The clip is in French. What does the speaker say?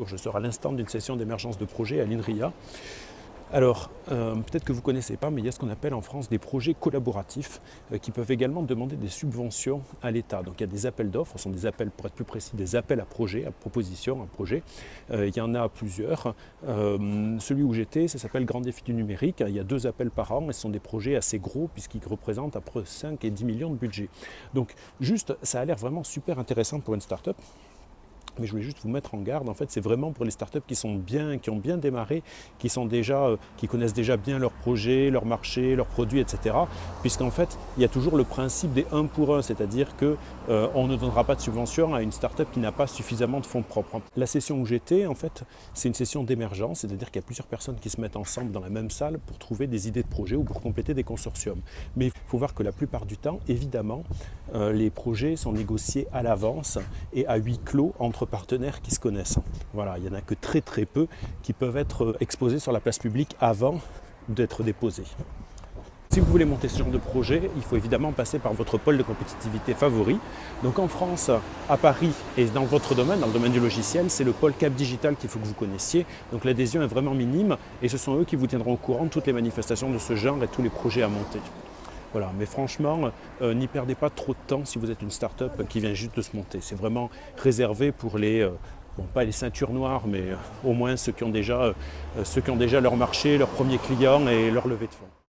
Je serai à l'instant d'une session d'émergence de projet à l'INRIA. Alors, peut-être que vous ne connaissez pas, mais il y a ce qu'on appelle en France des projets collaboratifs qui peuvent également demander des subventions à l'État. Donc il y a des appels d'offres, ce sont des appels, pour être plus précis, des appels à projets, à propositions, à projets. Il y en a plusieurs. Celui où j'étais, ça s'appelle Grand Défi du numérique. Il y a 2 appels par an et ce sont des projets assez gros puisqu'ils représentent entre 5 et 10 millions de budget. Donc juste, ça a l'air vraiment super intéressant pour une start-up. Mais je voulais juste vous mettre en garde, en fait, c'est vraiment pour les startups qui ont bien démarré, qui connaissent déjà bien leur projet, leur marché, leurs produits, etc. Puisqu'en fait, il y a toujours le principe des 1 pour 1, c'est-à-dire qu'on ne donnera pas de subvention à une startup qui n'a pas suffisamment de fonds propres. La session où j'étais, en fait, c'est une session d'émergence, c'est-à-dire qu'il y a plusieurs personnes qui se mettent ensemble dans la même salle pour trouver des idées de projet ou pour compléter des consortiums. Mais il faut voir que la plupart du temps, évidemment, les projets sont négociés à l'avance et à huis clos entre partenaires qui se connaissent. Voilà, il n'y en a que très très peu qui peuvent être exposés sur la place publique avant d'être déposés. Si vous voulez monter ce genre de projet, il faut évidemment passer par votre pôle de compétitivité favori. Donc en France, à Paris et dans votre domaine, dans le domaine du logiciel, c'est le pôle Cap Digital qu'il faut que vous connaissiez. Donc l'adhésion est vraiment minime et ce sont eux qui vous tiendront au courant de toutes les manifestations de ce genre et tous les projets à monter. Voilà, mais franchement, n'y perdez pas trop de temps si vous êtes une start-up qui vient juste de se monter. C'est vraiment réservé pour les, pas les ceintures noires, mais au moins ceux qui ont déjà leur marché, leurs premiers clients et leur levée de fonds.